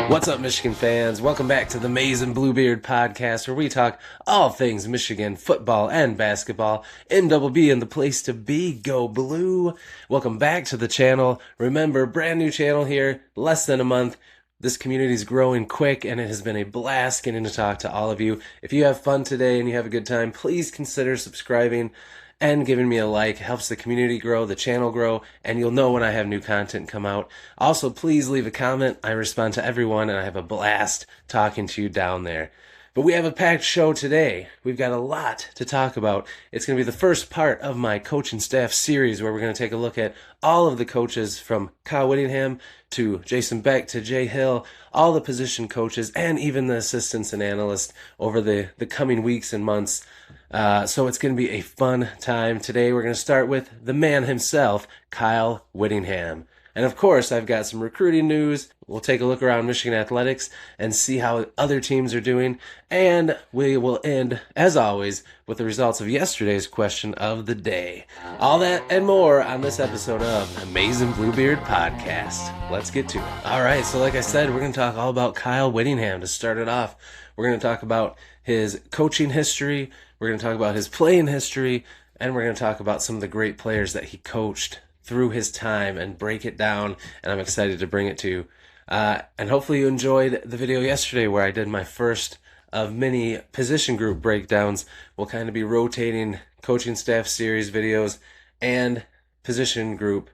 What's up, Michigan fans? Welcome back to the Maize and Bluebeard podcast, where we talk all things Michigan football and basketball. MBB and the place to be. Go Blue. Welcome back to the channel. Remember, brand new channel here, less than a month. This community is growing quick, and it has been a blast getting to talk to all of you. If you have fun today and you have a good time, please consider subscribing and giving me a like. It helps the community grow, the channel grow, and you'll know when I have new content come out. Also, please leave a comment. I respond to everyone, and I have a blast talking to you down there. But we have a packed show today. We've got a lot to talk about. It's going to be the first part of my coaching staff series, where we're going to take a look at all of the coaches from Kyle Whittingham to Jason Beck to Jay Hill, all the position coaches, and even the assistants and analysts over the coming weeks and months. So it's going to be a fun time. Today we're going to start with the man himself, Kyle Whittingham. And of course, I've got some recruiting news. We'll take a look around Michigan athletics and see how other teams are doing. And we will end, as always, with the results of yesterday's question of the day. All that and more on this episode of the Maize and Bluebeard podcast. Let's get to it. All right, so like I said, we're going to talk all about Kyle Whittingham to start it off. We're going to talk about his coaching history. We're going to talk about his playing history. And we're going to talk about some of the great players that he coached through his time and break it down, and I'm excited to bring it to you. And hopefully you enjoyed the video yesterday where I did my first of many position group breakdowns. We'll kind of be rotating coaching staff series videos and position group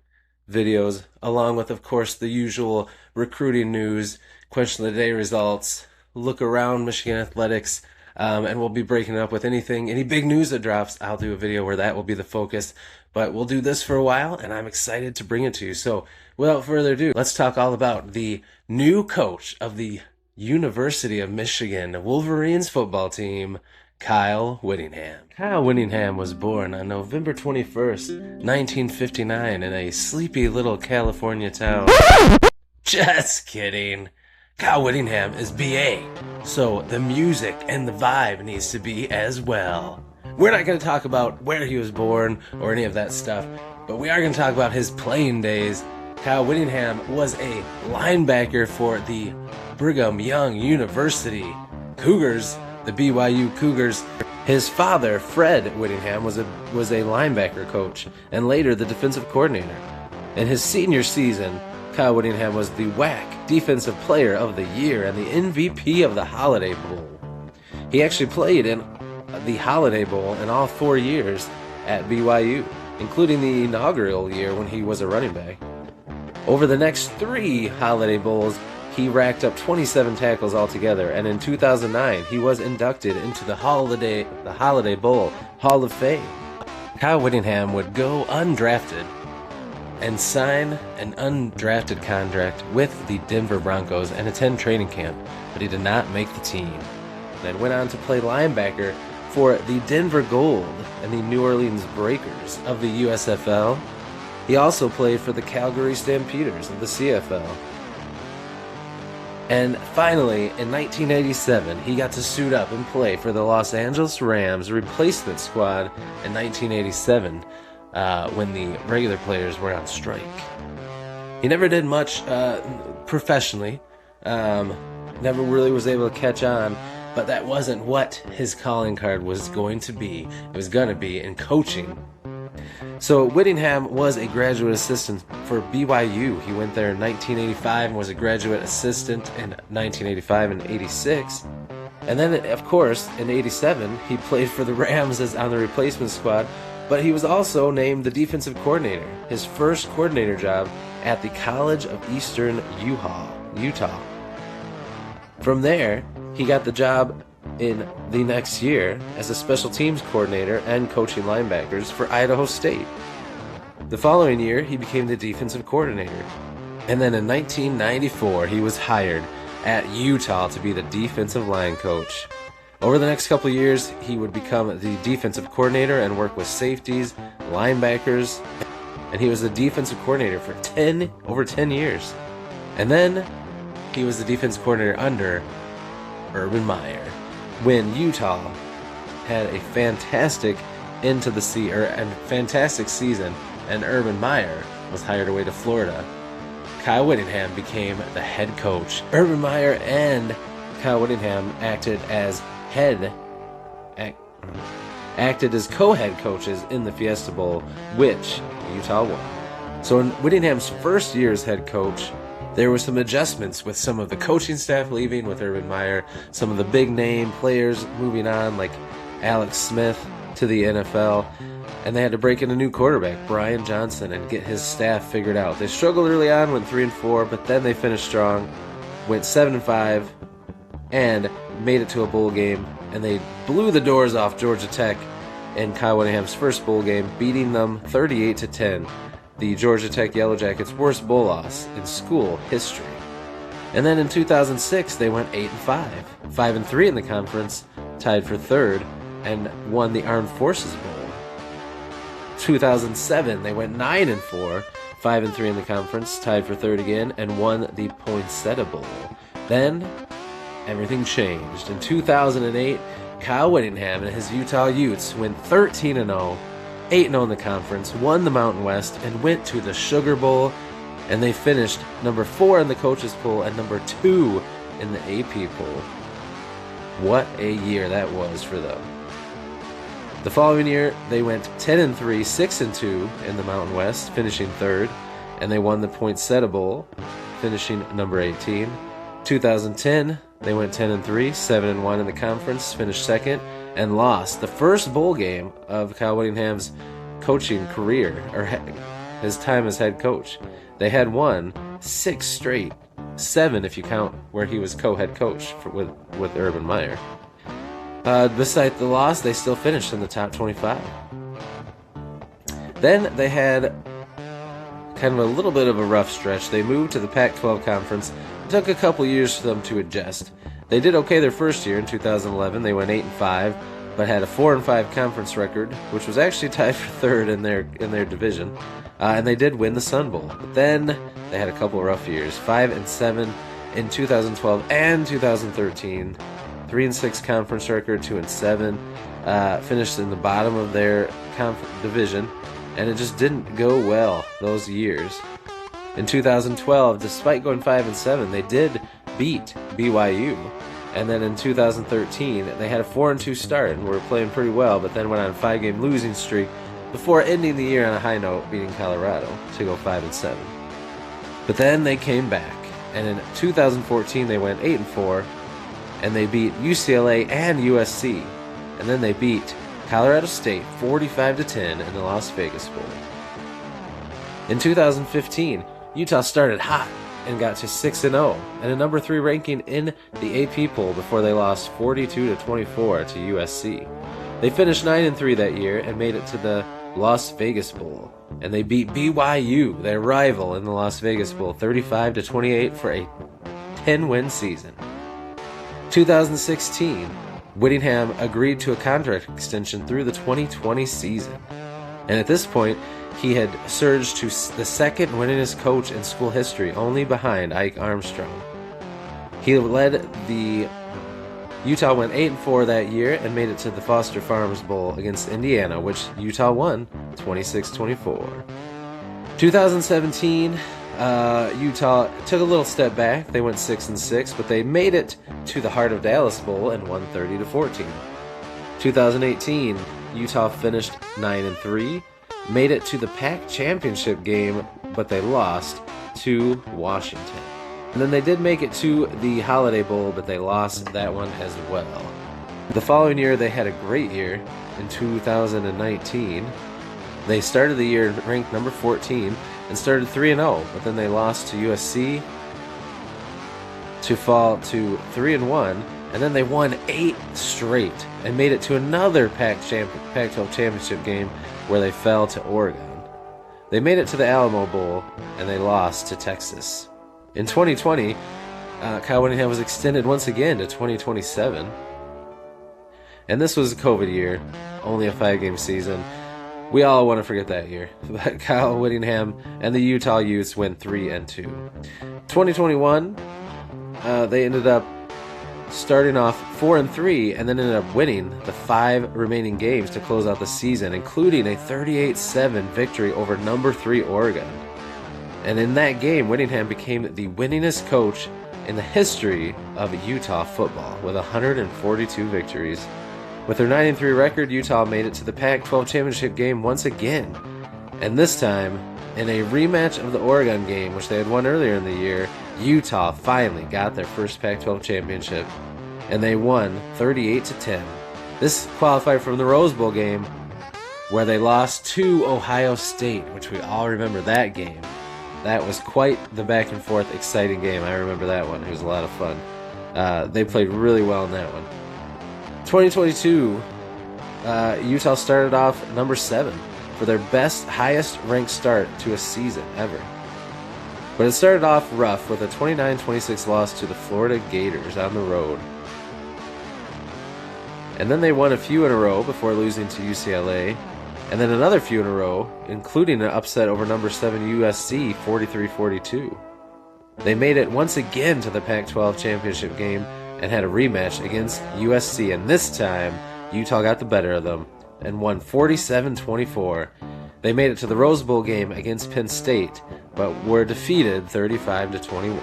videos, along with, of course, the usual recruiting news, question of the day results, look around Michigan athletics, and we'll be breaking it up with any big news that drops. I'll do a video where that will be the focus. But we'll do this for a while, and I'm excited to bring it to you. So without further ado, let's talk all about the new coach of the University of Michigan Wolverines football team, Kyle Whittingham. Kyle Whittingham was born on November 21st, 1959 in a sleepy little California town. Just kidding. Kyle Whittingham is BA, so the music and the vibe needs to be as well. We're not going to talk about where he was born or any of that stuff, but we are going to talk about his playing days. Kyle Whittingham was a linebacker for the Brigham Young University Cougars, the BYU Cougars. His father, Fred Whittingham, was a linebacker coach and later the defensive coordinator. In his senior season, Kyle Whittingham was the WAC Defensive Player of the Year and the MVP of the Holiday Bowl. He actually played in the Holiday Bowl in all 4 years at BYU, including the inaugural year when he was a running back. Over the next 3 Holiday Bowls, he racked up 27 tackles altogether, and in 2009, he was inducted into the Holiday Bowl Hall of Fame. Kyle Whittingham would go undrafted and sign an undrafted contract with the Denver Broncos and attend training camp, but he did not make the team. Then went on to play linebacker for the Denver Gold and the New Orleans Breakers of the USFL. He also played for the Calgary Stampeders of the CFL. And finally, in 1987, he got to suit up and play for the Los Angeles Rams replacement squad in 1987 when the regular players were on strike. He never did much professionally, never really was able to catch on, but that wasn't what his calling card was going to be. It was going to be in coaching. So Whittingham was a graduate assistant for BYU. He went there in 1985 and was a graduate assistant in 1985 and 86. And then, of course, in 87, he played for the Rams as on the replacement squad, but he was also named the defensive coordinator, his first coordinator job at the College of Eastern Utah. From there, he got the job in the next year as a special teams coordinator and coaching linebackers for Idaho State. The following year, he became the defensive coordinator. And then in 1994, he was hired at Utah to be the defensive line coach. Over the next couple of years, he would become the defensive coordinator and work with safeties, linebackers, and he was the defensive coordinator for over 10 years. And then he was the defensive coordinator under Urban Meyer when Utah had a fantastic fantastic season, and Urban Meyer was hired away to Florida. Kyle Whittingham became the head coach. Urban Meyer and Kyle Whittingham acted as co-head coaches in the Fiesta Bowl, which Utah won. So in Whittingham's first year as head coach, there were some adjustments with some of the coaching staff leaving with Urban Meyer, some of the big name players moving on like Alex Smith to the NFL, and they had to break in a new quarterback, Brian Johnson, and get his staff figured out. They struggled early on, went 3-4, but then they finished strong, went 7-5, and made it to a bowl game, and they blew the doors off Georgia Tech in Kyle Whittingham's first bowl game, beating them 38-10, the Georgia Tech Yellow Jackets' worst bowl loss in school history. And then in 2006, they went 8-5, 5-3 in the conference, tied for third, and won the Armed Forces Bowl. 2007, they went 9-4, 5-3 in the conference, tied for third again, and won the Poinsettia Bowl. Then everything changed. In 2008, Kyle Whittingham and his Utah Utes went 13-0, 8-0 in the conference, won the Mountain West, and went to the Sugar Bowl, and they finished number 4 in the coaches poll and number 2 in the AP poll. What a year that was for them. The following year, they went 10-3, 6-2 in the Mountain West, finishing third, and they won the Poinsettia Bowl, finishing number 18. 2010, they went 10-3, 7-1 in the conference, finished second, and lost the first bowl game of Kyle Whittingham's coaching career, or his time as head coach. They had won 6 straight, 7 if you count where he was co-head coach with Urban Meyer. Besides the loss, they still finished in the top 25. Then they had kind of a little bit of a rough stretch. They moved to the Pac-12 conference. It took a couple years for them to adjust. They did okay their first year in 2011. They went 8-5, but had a 4-5 conference record, which was actually tied for third in their division. And they did win the Sun Bowl. But then they had a couple of rough years, 5-7 in 2012 and 2013. 3-6 conference record, 2-7. Finished in the bottom of their division, and it just didn't go well those years. In 2012, despite going 5-7, they did beat BYU. And then in 2013, they had a 4-2 start and were playing pretty well, but then went on a 5-game losing streak before ending the year on a high note, beating Colorado to go 5-7. But then they came back, and in 2014, they went 8-4, and they beat UCLA and USC, and then they beat Colorado State 45-10 in the Las Vegas Bowl. In 2015, Utah started hot and got to 6-0 and a number 3 ranking in the AP poll before they lost 42-24 to USC. They finished 9-3 that year and made it to the Las Vegas Bowl, and they beat BYU, their rival, in the Las Vegas Bowl 35-28 for a 10-win season. 2016, Whittingham agreed to a contract extension through the 2020 season. And at this point, he had surged to the second winningest coach in school history, only behind Ike Armstrong. He led the Utah went 8-4 that year and made it to the Foster Farms Bowl against Indiana, which Utah won 26-24. 2017, Utah took a little step back. They went 6-6, but they made it to the Heart of Dallas Bowl and won 30-14. 2018, Utah finished 9-3, made it to the Pac championship game, but they lost to Washington. And then they did make it to the Holiday Bowl, but they lost that one as well. The following year, they had a great year in 2019. They started the year ranked number 14 and started 3-0, but then they lost to USC to fall to 3-1, and then they won 8 straight and made it to another Pac-12 championship game where they fell to Oregon. They made it to the Alamo Bowl, and they lost to Texas. In 2020, Kyle Whittingham was extended once again to 2027. And this was a COVID year, only a 5-game season. We all want to forget that year. But Kyle Whittingham and the Utah Utes went 3-2. 2021, they ended up starting off 4-3 and then ended up winning the 5 remaining games to close out the season, including a 38-7 victory over number 3 Oregon. And in that game, Whittingham became the winningest coach in the history of Utah football with 142 victories. With their 9-3 record, Utah made it to the Pac-12 championship game once again. And this time, in a rematch of the Oregon game, which they had won earlier in the year, Utah finally got their first Pac-12 championship. And they won 38-10. This qualified from the Rose Bowl game, where they lost to Ohio State, which we all remember that game. That was quite the back and forth exciting game. I remember that one. It was a lot of fun. They played really well in that one. 2022, Utah started off number 7 for their best, highest ranked start to a season ever. But it started off rough with a 29-26 loss to the Florida Gators on the road. And then they won a few in a row before losing to UCLA. And then another few in a row, including an upset over number 7 USC 43-42. They made it once again to the Pac-12 championship game and had a rematch against USC, and this time Utah got the better of them and won 47-24. They made it to the Rose Bowl game against Penn State, but were defeated 35-21.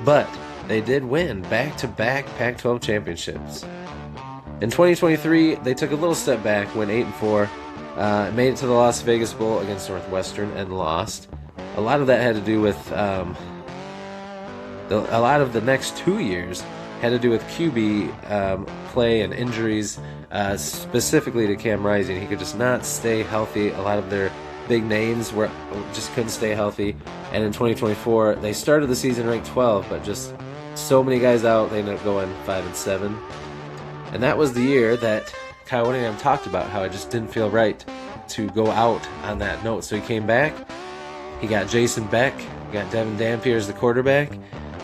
But they did win back-to-back Pac-12 championships. In 2023, they took a little step back, went 8-4, made it to the Las Vegas Bowl against Northwestern and lost. A lot of that had to do with a lot of the next 2 years had to do with QB play and injuries, specifically to Cam Rising. He could just not stay healthy. A lot of their big names just couldn't stay healthy. And in 2024, they started the season ranked 12, but just so many guys out, they ended up going 5-7. And that was the year that Kyle Whittingham talked about how it just didn't feel right to go out on that note. So he came back, he got Jason Beck, he got Devin Dampier as the quarterback,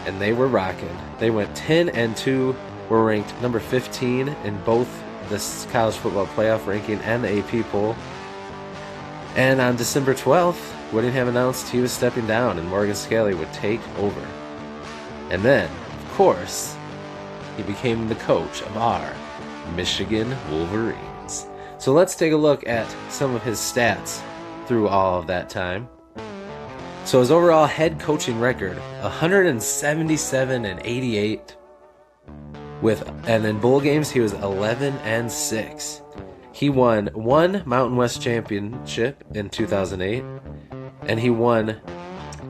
and they were rocking. They went 10-2, were ranked number 15 in both the college football playoff ranking and the AP poll. And on December 12th, Whittingham announced he was stepping down and Morgan Scalley would take over. And then, of course, he became the coach of our Michigan Wolverines. So let's take a look at some of his stats through all of that time. So his overall head coaching record, 177-88. And in bowl games, he was 11-6. He won 1 Mountain West championship in 2008, and he won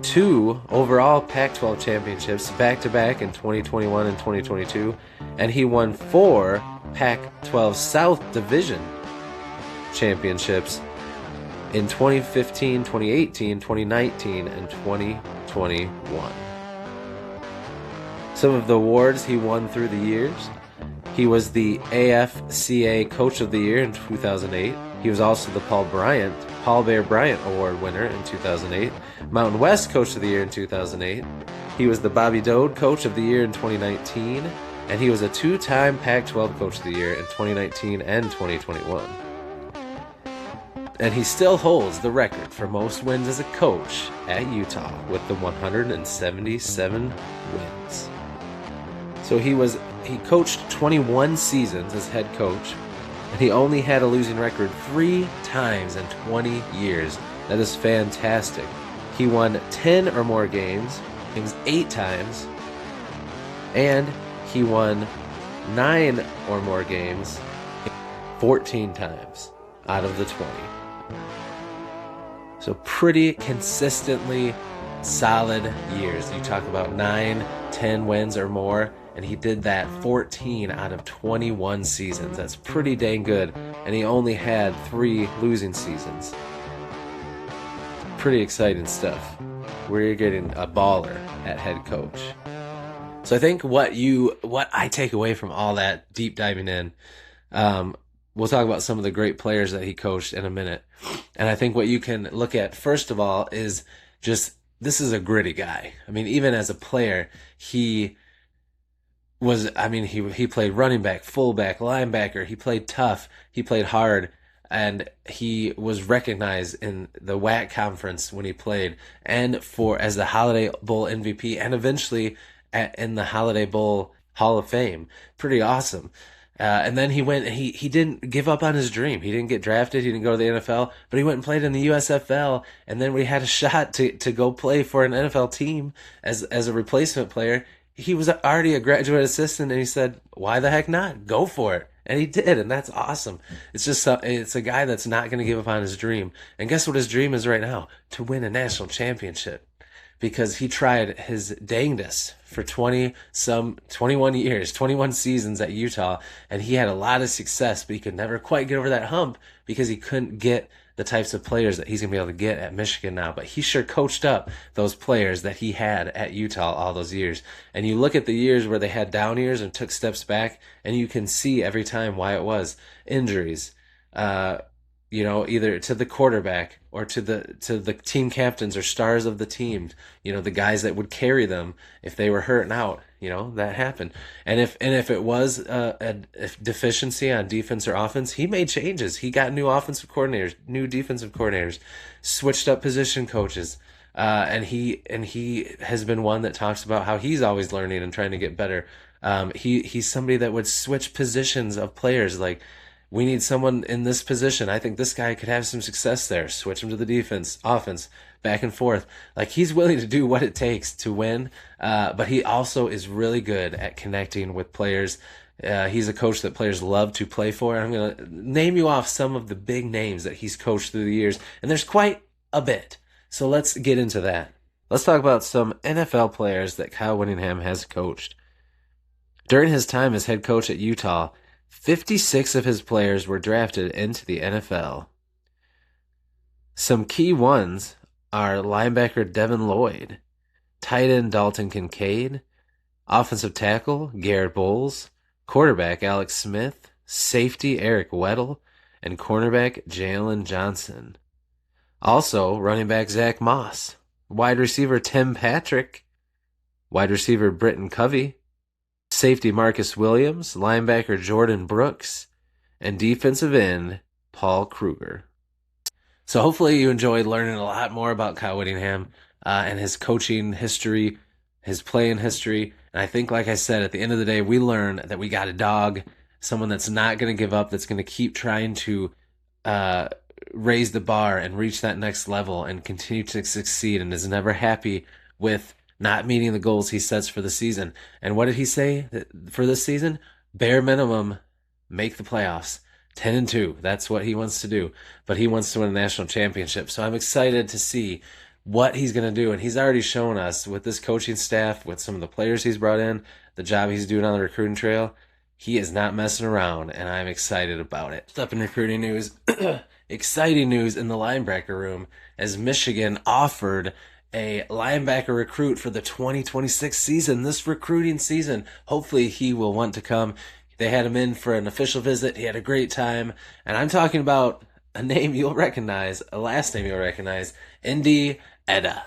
2 overall Pac-12 championships back-to-back in 2021 and 2022, and he won 4 Pac-12 South Division championships in 2015, 2018, 2019, and 2021. Some of the awards he won through the years. He was the AFCA Coach of the Year in 2008. He was also the Paul Bear Bryant Award winner in 2008. Mountain West Coach of the Year in 2008. He was the Bobby Dode Coach of the Year in 2019. And he was a 2-time Pac-12 Coach of the Year in 2019 and 2021. And he still holds the record for most wins as a coach at Utah with the 177 wins. So he coached 21 seasons as head coach, and he only had a losing record 3 times in 20 years. That is fantastic. He won 10 or more games 8 times, and he won 9 or more games 14 times out of the 20. So pretty consistently solid years. You talk about 9, 10 wins or more, and he did that 14 out of 21 seasons. That's pretty dang good, and he only had 3 losing seasons. Pretty exciting stuff. We're getting a baller at head coach. So I think what I take away from all that deep diving in, we'll talk about some of the great players that he coached in a minute. And I think what you can look at, first of all, is just, this is a gritty guy. I mean, even as a player, he played running back, fullback, linebacker. He played tough. He played hard. And he was recognized in the WAC conference when he played, and as the Holiday Bowl MVP, and eventually in the Holiday Bowl Hall of Fame. Pretty awesome. And then he didn't give up on his dream. He didn't get drafted. He didn't go to the NFL, but he went and played in the USFL. And then we had a shot to go play for an NFL team as a replacement player. He was already a graduate assistant, and he said, "Why the heck not? Go for it." And he did, and that's awesome. It's a guy that's not going to give up on his dream. And guess what his dream is right now? To win a national championship. Because he tried his dangdest for 21 years, 21 seasons at Utah, and he had a lot of success, but he could never quite get over that hump because he couldn't get the types of players that he's going to be able to get at Michigan now. But he sure coached up those players that he had at Utah all those years. And you look at the years where they had down years and took steps back, and you can see every time why it was. Injuries, either to the quarterback or to the team captains or stars of the team, the guys that would carry them if they were hurting out, that happened. And if it was a deficiency on defense or offense, he made changes. He got new offensive coordinators, new defensive coordinators, switched up position coaches. And he has been one that talks about how he's always learning and trying to get better. He's somebody that would switch positions of players. Like, we need someone in this position. I think this guy could have some success there. Switch him to the defense, offense, back and forth. Like, he's willing to do what it takes to win, but he also is really good at connecting with players. He's a coach that players love to play for. I'm going to name you off some of the big names that he's coached through the years, and there's quite a bit. So let's get into that. Let's talk about some NFL players that Kyle Whittingham has coached. During his time as head coach at Utah, 56 of his players were drafted into the NFL. Some key ones are linebacker Devin Lloyd, tight end Dalton Kincaid, offensive tackle Garrett Bowles, quarterback Alex Smith, safety Eric Weddle, and cornerback Jalen Johnson. Also, running back Zach Moss, wide receiver Tim Patrick, wide receiver Britton Covey, safety Marcus Williams, linebacker Jordan Brooks, and defensive end Paul Kruger. So hopefully you enjoyed learning a lot more about Kyle Whittingham and his coaching history, his playing history. And I think, like I said, at the end of the day, we learn that we got a dog, someone that's not going to give up, that's going to keep trying to raise the bar and reach that next level and continue to succeed, and is never happy with not meeting the goals he sets for the season. And what did he say for this season? Bare minimum, make the playoffs. 10-2. That's what he wants to do. But he wants to win a national championship. So I'm excited to see what he's going to do. And he's already shown us with this coaching staff, with some of the players he's brought in, the job he's doing on the recruiting trail. He is not messing around, and I'm excited about it. Up in recruiting news, exciting news in the linebacker room as Michigan offered a linebacker recruit for the 2026 season, this recruiting season. Hopefully he will want to come. They had him in for an official visit. He had a great time. And I'm talking about a name you'll recognize, a last name you'll recognize, Indy Etta.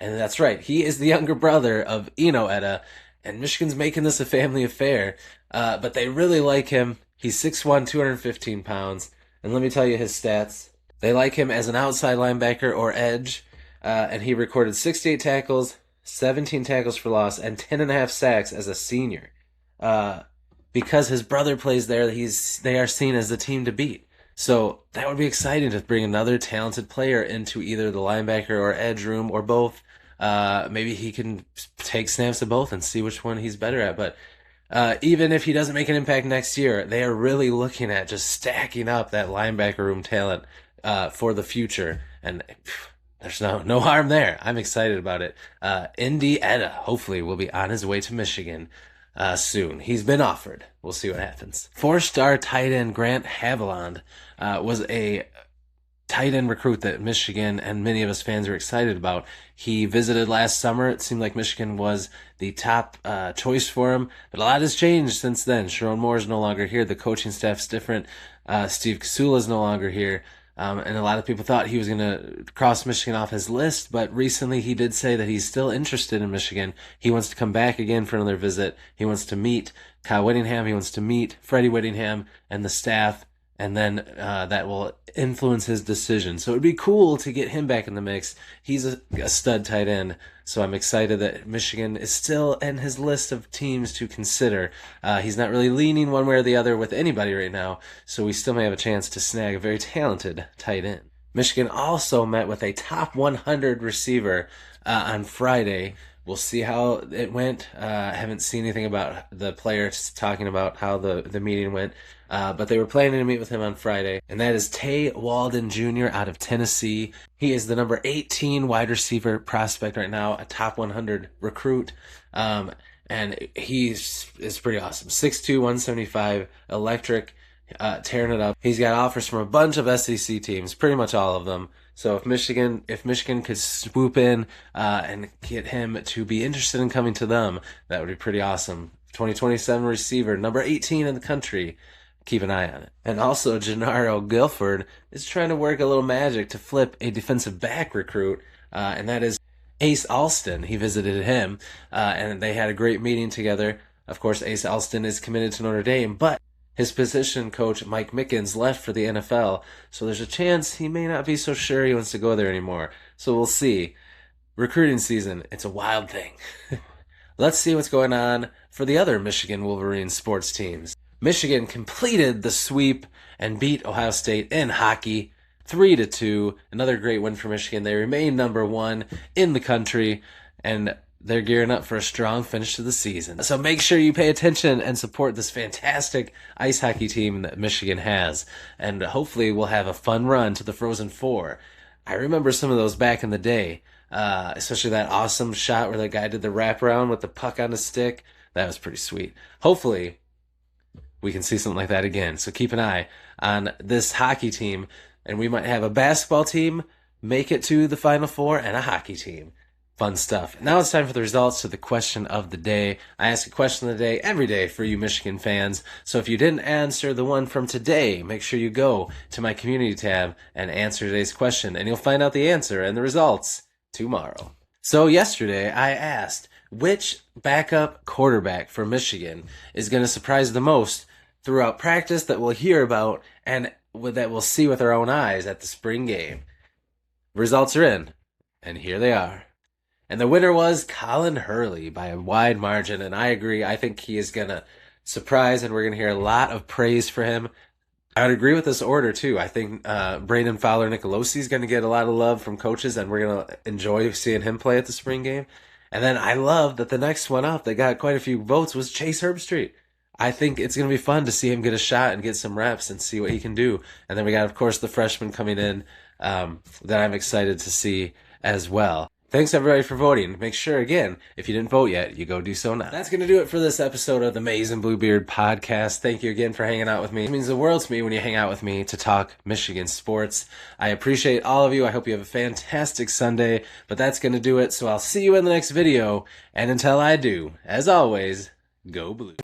And that's right, he is the younger brother of Eno Etta, and Michigan's making this a family affair. But they really like him. He's 6'1", 215 pounds. And let me tell you his stats. They like him as an outside linebacker or edge. And he recorded 68 tackles, 17 tackles for loss, and 10.5 sacks as a senior. Because his brother plays there, they are seen as the team to beat. So that would be exciting to bring another talented player into either the linebacker or edge room or both. Maybe he can take snaps of both and see which one he's better at. But even if he doesn't make an impact next year, they are really looking at just stacking up that linebacker room talent for the future. And there's no harm there. I'm excited about it. Indy Etta, hopefully, will be on his way to Michigan soon. He's been offered. We'll see what happens. 4-star tight end Grant Haviland was a tight end recruit that Michigan and many of us fans are excited about. He visited last summer. It seemed like Michigan was the top choice for him, but a lot has changed since then. Sharon Moore is no longer here. The coaching staff's different. Steve Kasula is no longer here. And a lot of people thought he was going to cross Michigan off his list, but recently he did say that he's still interested in Michigan. He wants to come back again for another visit. He wants to meet Kyle Whittingham. He wants to meet Freddie Whittingham and the staff and then that will influence his decision. So it'd be cool to get him back in the mix. He's a stud tight end, so I'm excited that Michigan is still in his list of teams to consider. He's not really leaning one way or the other with anybody right now, so we still may have a chance to snag a very talented tight end. Michigan also met with a top 100 receiver on Friday. We'll see how it went. I haven't seen anything about the players talking about how the meeting went, but they were planning to meet with him on Friday, and that is Tay Walden Jr. out of Tennessee. He is the number 18 wide receiver prospect right now, a top 100 recruit, and is pretty awesome. 6'2", 175, electric, tearing it up. He's got offers from a bunch of SEC teams, pretty much all of them. So if Michigan could swoop in and get him to be interested in coming to them, that would be pretty awesome. 2027 receiver, number 18 in the country. Keep an eye on it. And also, Gennaro Guilford is trying to work a little magic to flip a defensive back recruit, and that is Ace Alston. He visited him, and they had a great meeting together. Of course, Ace Alston is committed to Notre Dame, but his position coach, Mike Mickens, left for the NFL, so there's a chance he may not be so sure he wants to go there anymore. So we'll see. Recruiting season, it's a wild thing. Let's see what's going on for the other Michigan Wolverines sports teams. Michigan completed the sweep and beat Ohio State in hockey 3-2. Another great win for Michigan. They remain number 1 in the country, and they're gearing up for a strong finish to the season. So make sure you pay attention and support this fantastic ice hockey team that Michigan has. And hopefully we'll have a fun run to the Frozen Four. I remember some of those back in the day, especially that awesome shot where the guy did the wraparound with the puck on the stick. That was pretty sweet. Hopefully we can see something like that again. So keep an eye on this hockey team. And we might have a basketball team make it to the Final Four and a hockey team. Fun stuff. Now it's time for the results to the question of the day. I ask a question of the day every day for you Michigan fans. So if you didn't answer the one from today, make sure you go to my community tab and answer today's question, and you'll find out the answer and the results tomorrow. So yesterday I asked, which backup quarterback for Michigan is going to surprise the most throughout practice that we'll hear about and that we'll see with our own eyes at the spring game? Results are in, and here they are. And the winner was Colin Hurley by a wide margin, and I agree. I think he is going to surprise, and we're going to hear a lot of praise for him. I would agree with this order, too. I think Braden Fowler-Nicolosi is going to get a lot of love from coaches, and we're going to enjoy seeing him play at the spring game. And then I love that the next one up that got quite a few votes was Chase Herbstreit. I think it's going to be fun to see him get a shot and get some reps and see what he can do. And then we got, of course, the freshman coming in that I'm excited to see as well. Thanks, everybody, for voting. Make sure, again, if you didn't vote yet, you go do so now. That's going to do it for this episode of the Maize and Bluebeard podcast. Thank you again for hanging out with me. It means the world to me when you hang out with me to talk Michigan sports. I appreciate all of you. I hope you have a fantastic Sunday, but that's going to do it. So I'll see you in the next video. And until I do, as always, go Blue.